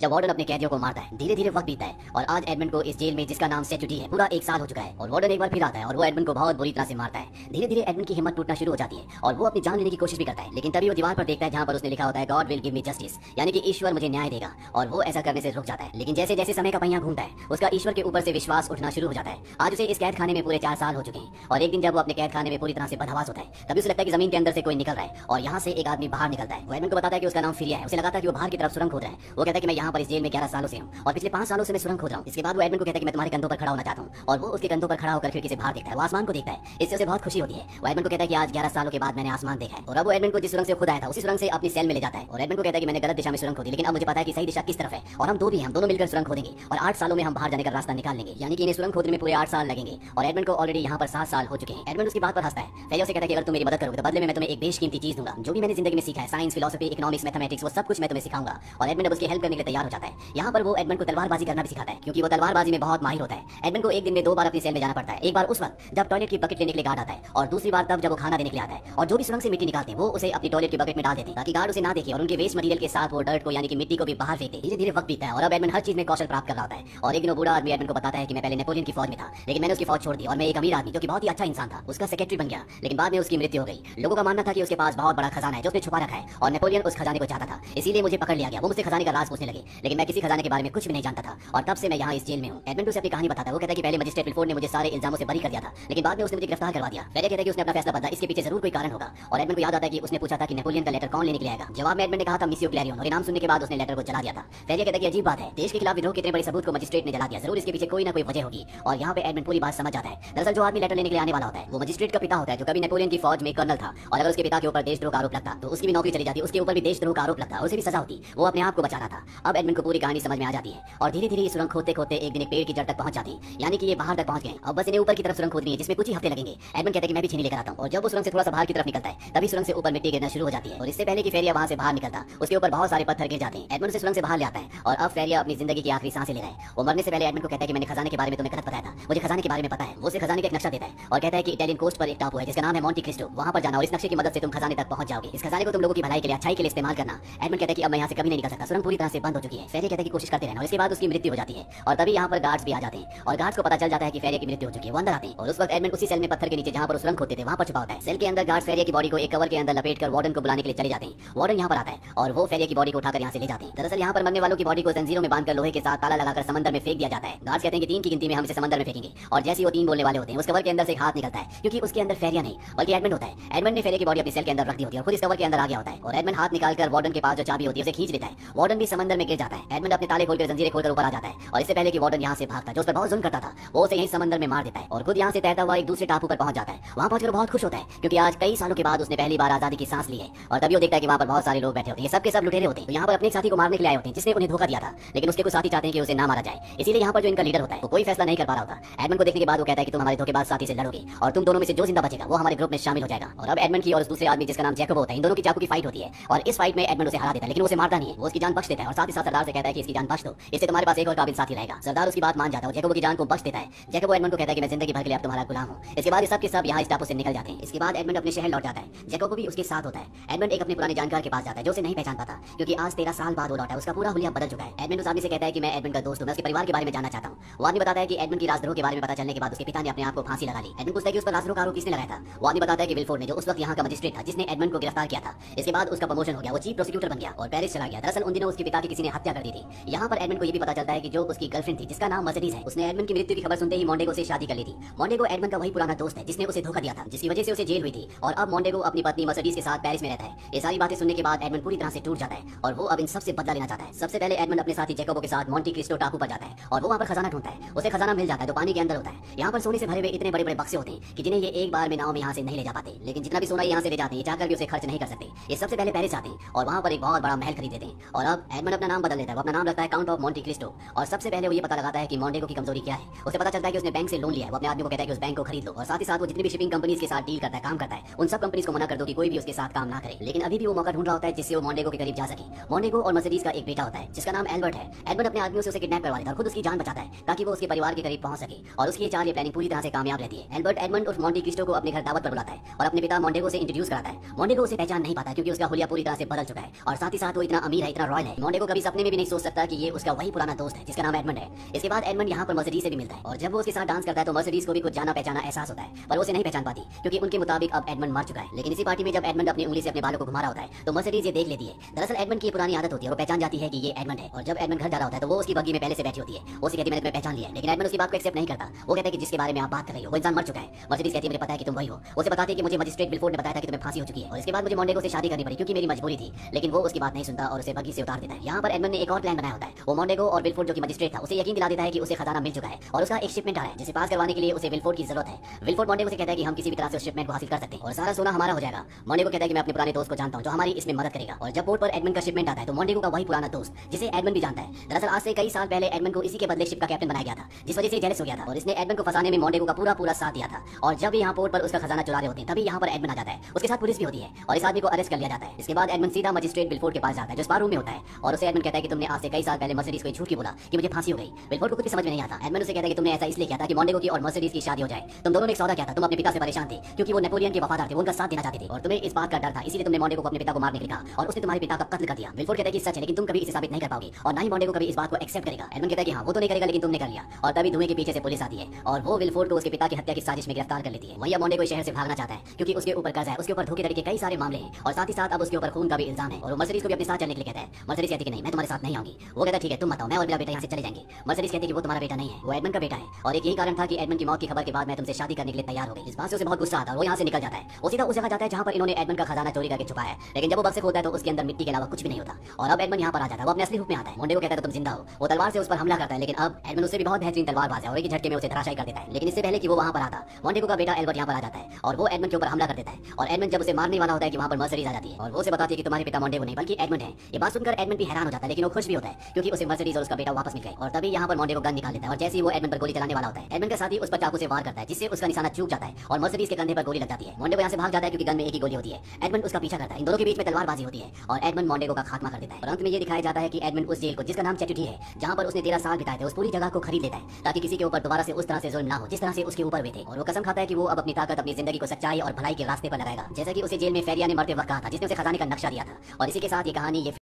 जब वार्डन अपने कैदियों को मारता है। धीरे धीरे वक्त बीतता है और आज एडमंड को इस जेल में जिसका नाम सेक्यूरिटी है पूरा 1 साल हो चुका है और वार्डन एक बार फिर आता है और वो एडमंड को बहुत बुरी तरह से मारता है। धीरे धीरे एडमंड की हिम्मत टूटना शुरू हो जाती है और वो अपनी जान लेने की कोशिश भी करता है, लेकिन तभी वो दीवार पर देखता है जहाँ पर उसने लिखा होता है God will give me justice, यानी कि ईश्वर मुझे न्याय देगा, और वो ऐसा करने से रुक जाता है। लेकिन जैसे जैसे समय का पहिया घूमता है उसका ईश्वर के ऊपर से विश्वास उठना शुरू हो जाता है। आज उसे इस कैद खाने में पूरे 4 साल हो चुके हैं और एक दिन जब वो अपने कैद खाने में पूरी तरह से बदहवास होता है तभी उसे लगता है कि जमीन के अंदर से कोई निकल रहा है और यहाँ से एक आदमी बाहर निकलता है। वो एडमंड को बताता है कि उसका नाम फिरिया है। उसे लगा था कि वो बाहर की तरफ सुरंग खोद रहा है। वो कहता है कि मैं यहाँ पर इस जेल में 11 सालों से हूँ और पिछले 5 सालों से मैं सुरंग खोद रहा हूँ। इसके बाद वो एडमंड को कहता है कि मैं तुम्हारे कंधों पर खड़ा होना चाहता हूँ और वो उसके कंधों पर खड़ा होकर खिड़की से बाहर देखता है। वो आसमान को देखता है। इससे उसे बहुत खुशी होती है। वो एडमंड को कहता है कि आज 11 सालों के बाद मैंने आसमान देखा है। और अब वो एडमंड को जिस सुरंग से खुद आया था उसी सुरंग से अपनी सेल में ले जाता है और एडमंड को कहता है कि मैंने गलत दिशा में सुरंग खोदी, लेकिन अब मुझे पता है कि सही दिशा किस तरफ है और हम दो भी हैं, हम दोनों मिलकर सुरंग खोदेंगे और 8 सालों में हम बाहर जाने का रास्ता निकाल लेंगे। यानी कि इन्हें सुरंग खोदने में पूरे 8 साल लगेंगे और एडमंड को ऑलरेडी यहाँ पर 7 साल हो चुके हैं। एडमंड उसकी बात पर हंसता है। फेलियर से कहता है कि अगर तुम मेरी मदद करोगे तो बदले में मैं तुम्हें एक बेशकीमती चीज दूंगा। जो भी मैंने जिंदगी में सीखा है, साइंस, फिलोसफी, इकोनॉमिक्स, मैथमेटिक्स, वो सब कुछ मैं तुम्हें सिखाऊंगा। और एडमंड उसकी हेल्प करने के लिए तैयार हो जाता है। यहाँ पर वो एडमंड को तलवारबाजी करना भी सिखाता है क्योंकि वो तलवारबाजी में बहुत माहिर होता है। एडमंड को एक दिन में 2 बार अपनी सेल में जाना पड़ता है। एक बार उस वक्त जब टॉयलेट की बकेट लेने के लिए गार्ड आता है और दूसरी बार तब जब वो खाना देने के लिए आता है। और जो भी सुरंग से मिट्टी निकालते हैं वो उसे अपनी टॉयलेट की बकेट में डाल देते हैं ताकि गार्ड उसे ना देखे और उनके वेस्ट मटेरियल के साथ वो डर्ट को यानी कि मिट्टी को भी बाहर फेंकते। धीरे धीरे वक्त बीतता है और अब एडमंड हर चीज में कौशल प्राप्त कर रहा होता है। और एक दिन वो बूढ़ा आदमी एडमंड को बताता है कि मैं पहले नेपोलियन की फौज में था, लेकिन मैंने उसकी फौज छोड़ दी और मैं एक अमीर आदमी जो कि बहुत ही अच्छा इंसान था उसका सेक्रेटरी बन गया, लेकिन बाद में उसकी मृत्यु हो गई। लोगों का मानना था कि उसके पास बहुत बड़ा खजाना है जो उसने छुपा रखा है और नेपोलियन उस खजाने को चाहता था, इसीलिए मुझे पकड़ लिया गया। वो मुझसे खजाने का राज पूछने लगे, लेकिन मैं किसी खजाने के बारे में कुछ भी नहीं जानता था और तब से मैं यहाँ इस जेल में हूँ। एडमंड उसे अपनी कहानी बताता है। वो कहता है कि पहले मजिस्ट्रेट विलफोर्ड ने मुझे सारे इल्जामों से बरी कर दिया था, लेकिन बाद में उसने मुझे गिरफ्तार करवा दिया। फेलियर कहता है कि उसने अपना फैसला बदला, इसके पीछे जरूर कोई कारण होगा। और एडमंड को याद आता है कि उसने पूछा था कि नेपोलियन का लेटर कौन लेने के लिए आएगा। जवाब में एडमंड ने कहा था मिसियो क्लैरियन, और नाम सुनने के बाद उसने लेटर को जला दिया था। फेलियर कहता है कि अजीब बात है, देश के खिलाफ विद्रोह के इतने बड़े सबूत को मजिस्ट्रेट ने जला दिया, जरूर इसके पीछे कोई ना कोई वजह होगी। और यहाँ पे एडमंड पूरी बात समझ जाता है। दरअसल जो आदमी लेटर लेने के लिए आने वाला होता है वो मजिस्ट्रेट का पिता होता है जो कभी नेपोलियन की फौज में कर्नल था, और अगर उसके पिता के ऊपर देशद्रोह का आरोप लगता तो उसकी भी नौकरी चली जाती, उसके ऊपर भी देशद्रोह का आरोप लगता, उसे भी सजा होती। वो अपने आप को बचाना था। अब एडमंड को पूरी कहानी समझ में आ जाती है और धीरे धीरे सुरंग खोदते खोदते एक दिन एक पेड़ की जड़ तक पहुंच जाती, यानी कि ये बाहर तक पहुंच गए। अब बस इन्हें ऊपर की तरफ सुरंग खोदनी है जिसमें कुछ ही हफ्ते लगेंगे। एडमंड कहता है कि मैं भी छीनी लेकर आता हूं। और जब वो सुरंग से थोड़ा सा बाहर की तरफ निकलता है तभी सुरंग से ऊपर मिट्टी गिरना शुरू हो जाती है और इससे पहले कि फेरिया वहां से बाहर निकलता उसके ऊपर बहुत सारे पत्थर गिर जाते हैं। एडमंड से सुरंग से बाहर ले आता है और अब फेरिया अपनी जिंदगी की आखिरी सांसें ले रहा है। वो मरने से पहले एडमंड को कहता है कि मैंने खजाने के बारे में तुम्हें गलत बताया था, मुझे खजाने के बारे में पता है। वो उसे खजाने का एक नक्शा देता है और कहता है कि इटालियन कोस्ट पर एक टापू है जिसका नाम है मोंटी क्रिस्टो, वहां पर जाना और इस नक्शे की मदद से तुम खजाने तक पहुंच जाओगे। इस खजाने को तुम लोगों की भलाई के लिए, अच्छाई के लिए इस्तेमाल करना। एडमंड कहता है कि अब मैं यहाँ से कभी नहीं निकल सकता, सुरंग पूरी तरह से बंद हो चुकी है। फेरिया कहता है कि कोशिश करते रहना और इसके बाद उसकी मृत्यु हो जाती है। और तभी यहाँ पर गार्ड्स भी आ जाते हैं और गार्ड्स को पता चल जाता है कि फेरिया की मृत्यु हो चुकी है। वो अंदर आते हैं और उस वक्त एडमंड उसी सेल में पत्थर के नीचे जहाँ पर सुरंग खोदते थे वहाँ पर छुपा होता है। सेल के अंदर गार्ड्स फेरिया की बॉडी को एक कवर के अंदर लपेट कर वार्डन को बुलाने के लिए चले जाते हैं। वार्डन यहाँ पर आता है और वो फेरिया की बॉडी को उठाकर यहाँ से ले जाते हैं। दरअसल यहाँ पर मरने वालों की बॉडी को जंजीरों में बांधकर लोहे के साथ ताला लगाकर समंदर में फेंक दिया जाता है। गार्ड्स कहते हैं कि 3 की गिनती में हम इसे समंदर में फेंकेंगे और जैसे ही वो 3 बोलने वाले होते हैं उस कवर के अंदर से एक हाथ निकलता है, क्योंकि उसके अंदर फेरिया नहीं बल्कि एडमंड होता है। एडमंड ने फेरिया की बॉडी अपनी सेल के अंदर रख दी होती है और खुद इस कवर के अंदर आ गया होता है और एडमंड हाथ निकालकर वार्डन के पास जो चाबी होती है उसे खींच लेता है। वार्डन भी समंदर में गिर जाता है। एडमंड अपने ताले खोलकर जंजीरें खोलकर ऊपर आ जाता है और इससे पहले कि वार्डन यहाँ से भागता जो उस पर बहुत जुल्म करता था वो उसे यहीं समंदर में मार देता है और खुद यहाँ से तैरता हुआ एक दूसरे टापू पर पहुंच जाता है। वहाँ पहुंचकर बहुत खुश होता है क्योंकि आज कई सालों के बाद उसने पहली बार आजादी की सांस ली है। और तभी वो देखता है कि वहाँ पर बहुत सारे लोग बैठे होते हैं, सबके सब लुटेरे होते हैं। तो यहाँ पर अपने साथी को मारने के लिए आए होते हैं जिसने उन्हें धोखा दिया था, लेकिन उसके कुछ साथी चाहते हैं कि उसे ना मारा जाए, इसीलिए यहाँ पर जो इनका लीडर होता है वो कोई फैसला नहीं कर पा रहा होता। एडमंड को देखने के बाद वो कहता है कि तुम हमारे धोखेबाज साथी से लड़ोगे और तुम दोनों में से जो जिंदा बचेगा वो हमारे ग्रुप में शामिल हो जाएगा। और अब एडमंड की और उस दूसरे आदमी जिसका नाम जैकब होता है इन दोनों की चाकू की फाइट होती है और इस फाइट में एडमंड उसे हरा देता है, लेकिन उसे मारता नहीं है, वो उसकी जान बख्श देता है और साथ ही साथ सरदार से कहता है कि इसकी जान बख्श दो, इससे तुम्हारे पास एक और काबिल साथी रहेगा। सरदार उसकी बात मान जाता है और जैकब की जान को बख्श देता है। जैकब एडमंड को कहता है कि मैं जिंदगी भर के लिए अब तुम्हारा गुलाम हूं। इसके बाद सब के सब यहाँ इस टापू से निकल जाते हैं। इसके बाद एडमंड अपने शहर लौट जाता है। जैकब को भी उसके साथ होता है। एडमंड एक अपने पुराने जानकार के पास जाता है जो उसे नहीं पहचान पाता क्योंकि आज 13 साल बाद वो लौटा है, उसका पूरा हुलिया बदल चुका है। एडमंड उस आदमी से कहता है कि मैं एडमंड का दोस्त हूं, मैं उसके परिवार के बारे में जानना चाहता हूं। वो आदमी बताता है कि एडमंड की राजद्रोह के बारे में पता चलने के बाद उसके पिता ने अपने आप को फांसी लगा ली। एडमंड पूछता है कि उस पर राजद्रोह का आरोप किसने लगाया था। वो आदमी बताता है कि विलफोर्ड ने, जो उस वक्त यहाँ का मजिस्ट्रेट था जिसने एडमंड को गिरफ्तार किया था। इसके बाद उसका प्रमोशन हो गया, वो चीफ प्रोसिक्यूटर बन गया और पेरिस चला गया। दरअसल उन दिनों उसके पिता की किसी ने हत्या कर दी थी। यहाँ पर एडमंड को ये भी पता चलता है कि जो उसकी गर्लफ्रेंड थी जिसका नाम मर्सिडीज है, उसने एडमंड की मृत्यु की खबर सुनते ही मोंटेगो से शादी कर ली थी। मोंटेगो एडमंड का वही पुराना दोस्त है जिसने उसे धोखा दिया था, जिसकी वजह से उसे जेल हुई थी और अब मोंटेगो अपनी पत्नी मर्सिडीज के साथ पेरिस में रहता है। ये सारी बातें सुनने के बाद एडमंड पूरी तरह से टूट जाता है और वो अब इन सबसे बदला लेना चाहता है। सबसे पहले एडमंड अपने साथी जैकबो के साथ मोंटी क्रिस्टो टापू पर जाता है और वो वहाँ पर खजाना ढूंढता है। उसे खजाना मिल जाता है तो पानी के अंदर होता है। यहाँ पर सोने से भरे हुए इतने बड़े बड़े बक्से होते हैं कि जिन्हें ये एक बार में नाव में यहाँ से नहीं ले जा पाते, लेकिन जितना भी सोना यहाँ से ले जाते हैं जाकर भी उसे खर्च नहीं कर सकते। ये सबसे पहले पेरिस आते हैं और वहाँ पर एक बहुत बड़ा महल खरीद लेते हैं और अब एडमंड अपना नाम बदल देता है। वो अपना नाम रखता है काउंट ऑफ मोंटी क्रिस्टो और सबसे पहले वो ये पता लगाता है कि मोंटेगो की कमजोरी क्या है। उसे पता चलता है कि उसने बैंक से लोन लिया है। वो अपने आदमी को कहता है कि उस बैंक को खरीद लो और साथ ही साथ वो जितनी भी शिपिंग कंपनीज के साथ डील करता है, काम करता है, उन सब कंपनीज को मना कर दो कि कोई भी उसके साथ काम ना करे। लेकिन अभी भी वो मौका ढूंढ रहा होता है जिससे वो मोंटेगो के करीब जा सके। मोंटेगो और मर्सिडीज का एक बेटा होता है जिसका नाम एल्बर्ट है। एल्बर्ट अपने आदमियों से उसे किडनैप करवा लेता है और खुद उसकी जान बचाता है ताकि वो उसके परिवार के करीब पहुंच सके और उसकी चाल ये प्लानिंग पूरी तरह से कामयाब रहती है। एल्बर्ट एडमंड और मोंटी क्रिस्टो को अपने घर दावत पर बुलाता है और अपने पिता मोंटेगो से इंट्रोड्यूस कराता है। मोंटेगो उसे पहचान नहीं पाता क्योंकि उसका हुलिया पूरी तरह से बदल चुका है और साथ ही साथ वो इतना अमीर है, इतना रॉयल है। मोंटेगो कभी सपना सपने में भी नहीं सोच सकता कि ये उसका वही पुराना दोस्त है जिसका नाम एडमंड है। इसके बाद एडमंड यहाँ पर मर्सिडीज से भी मिलता है और जब वो उसके साथ डांस करता है तो मर्सिडीज को भी कुछ जाना पहचाना एहसास होता है, पर वो उसे नहीं पहचान पाती क्योंकि उनके मुताबिक अब एडमंड मर चुका है। लेकिन इसी पार्टी में जब एडमंड अपनी उंगली से अपने बालों को घुमा रहा होता है तो मर्सिडीज ये देख लेती है। दरअसल एडमंड की पुरानी आदत होती है, वो पहचान जाती है कि ये एडमंड है। और जब एडमंड घर जा रहा होता है तो वो उसकी बग्गी में पहले से बैठी होती है। वो उसे कहती है मैंने तुम्हें पहचान लिया, लेकिन एडमंड उसकी बात को एक्सेप्ट नहीं करता। वो कहता है कि जिसके बारे में आप बात कर रही हो वो इंसान मर चुका है। मर्सिडीज कहती है मुझे पता है कि तुम वही हो। उसे बताती है कि मुझे मजिस्ट्रेट विलफोर्ड ने बताया था कि तुम्हें फांसी हो चुकी है और इसके बाद मुझे मोंडेगो से शादी करनी पड़ी क्योंकि मेरी मजबूरी थी। लेकिन वो उसकी बात नहीं सुनता और उसे बग्गी से उतार देता है। यहाँ पर एडमंड ने एक और प्लान बनाया होता है। वो मोंडेगो और विलफोर्ड जो कि मजिस्ट्रेट था उसे यकीन दिला देता है कि उसे खजाना मिल चुका है और उसका एक शिपमेंट आ रहा है जिसे पास करवाने के लिए उसे विलफोर्ड की जरूरत है। विलफोर्ड मोंडेगो से कहता है कि हम किसी भी तरह से उस शिपमेंट को हासिल कर सकते हैं और सारा सोना हमारा हो जाएगा। मोंडेगो कहता है कि मैं अपने पुराने दोस्त को जानता हूँ जो हमारी इसमें मदद करेगा। और जब पोर्ट पर एडमंड का शिपमेंट आता है तो मोंडेगो का वही पुराना दोस्त जिसे एडमंड भी जानता है। दरअसल आज से कई साल पहले एडमंड को इसी के बदले शिप का कैप्टन बनाया गया था, जिस वजह से जेलस हो गया था और इसने एडमंड को फंसाने में मोंडेगो का पूरा साथ दिया था। और जब भी यहाँ पोर्ट पर उसका खजाना चुरा रहे होते हैं तभी यहाँ पर एडमंड आ जाता है। उसके साथ पुलिस भी होती है और इस आदमी को अरेस्ट कर लिया जाता है। इसके बाद एडमंड सीधा मजिस्ट्रेट विलफोर्ड के पास जाता है जो स्पा रूम में होता है और उसे एडमंड कहता है कि तुमने आज से कई साल पहले मर्सिडीज को झूठ क्यों बोला कि मुझे फांसी हो गई। विलफोर्ड को कुछ भी समझ में नहीं आता। एडमंड उसे कहता है कि तुमने ऐसा इसलिए किया था कि मोंडेगो की और मर्सिडीज की शादी हो जाए। तुम दोनों ने एक सौदा किया था। तुम अपने पिता से परेशान थे क्योंकि वो नेपोलियन के वफादार थे, वो उनका साथ देना चाहते थे और तुम्हें इस बात का डर था, इसीलिए तुमने मोंडेगो को अपने पिता को मारने के लिए कहा और उसने तुम्हारे पिता का कत्ल कर दिया। विलफोर्ड कहता है कि सच है लेकिन तुम कभी इसे साबित नहीं कर पाओगे और ना ही मोंडेगो कभी इस बात को एक्सेप्ट करेगा। एडमंड कहता है कि हाँ वो तो नहीं करेगा लेकिन तुमने कर लिया। और तभी धुएं के पीछे से पुलिस आती है और वो विलफोर्ड को उसके पिता की हत्या की साजिश में गिरफ्तार कर लेती है। वहीं मोंडेगो शहर से भागना चाहता है क्योंकि उसके ऊपर कर्ज है, उसके ऊपर धोखेधड़ी के कई सारे मामले हैं और साथ ही साथ अब उसके ऊपर खून का भी इल्जाम है और मर्सिडीज को भी अपने साथ चलने के लिए कहता है। मर्सिडीज कहती है कि नहीं मैं तुम्हारे साथ नहीं आऊंगी। वो कहता है ठीक है तुम बताओ, मैं और मेरा बेटा यहाँ से चले जाएंगे। मर्सिडीज कहती है कि वो तुम्हारा बेटा नहीं है, वो एडमंड का बेटा है और एक यही कारण था कि एडमंड की मौत की खबर के बाद मैं तुमसे शादी करने के लिए तैयार हो गई। इस बात से उसे बहुत गुस्सा आता है और वो यहाँ से निकल जाता है। वो सीधा उस जगह जाता है जहाँ पर इन्होंने एडमंड का खजाना चोरी करके छुपाया है। लेकिन जब वो बक्से खोलता है तो उसके अंदर मिट्टी के अलावा कुछ भी नहीं होता और अब एडमंड यहाँ पर आ जाता है। वो अपने असली रूप में आता है। मोंडेगो कहता है तुम जिंदा हो। वो तलवार से उस पर हमला करता है लेकिन अब एडमंड उससे भी बहुत बेहतरीन तलवारबाज है और एक झटके में उसे धराशायी कर देता है। लेकिन इससे पहले कि वो वहाँ पर आता मोंडेगो का बेटा एल्बर्ट यहाँ पर आ जाता है और वो एडमंड के ऊपर हमला कर देता है। और एडमंड जब उसे मारने वाला होता है कि वहाँ पर मर्सिडीज आ जाती है और वो उसे बताती है कि तुम्हारे पिता मोंडेगो नहीं बल्कि एडमंड है। ये बात सुनकर एडमंड भी हैरान हो जाता है लेकिन वो खुश भी होता है क्योंकि उसे मर्सिडीज और उसका बेटा वापस मिल गए। और तभी यहाँ पर मोंडेगो गन निकाल लेता है और जैसे ही वो एडमंड पर गोली चलाने वाला होता है एडमंड के साथ ही उस पर चाकू से वार करता है जिससे उसका निशाना चूक जाता है और मर्सिडीज के कंधे पर गोली लग जाती है। मोंडेगो यहाँ से भाग जाता है क्योंकि गन में एक ही गोली होती है। एडमंड उसका पीछा करता है, इन दोनों के बीच में तलवारबाजी होती है और एडमंड मोंडेगो का खात्मा कर देता है। और अंत में ये दिखाया जाता है कि एडमंड उस जेल को जिसका नाम चैटुटी है जहाँ पर उसने 13 साल बिताए थे उस पूरी जगह को खरीद लेता है ताकि किसी के ऊपर दोबारा से उस तरह से जुल्म ना हो जिस तरह से उसके ऊपर हुए थे। और वो कसम खाता है कि वो अब अपनी ताकत अपनी जिंदगी को सच्चाई और भलाई के रास्ते पर लगाएगा, जैसा कि उसे जेल में फेरिया ने मरते वक्त कहा था जिसने उसे खजाने का नक्शा दिया था। और इसी के साथ ये कहानी ये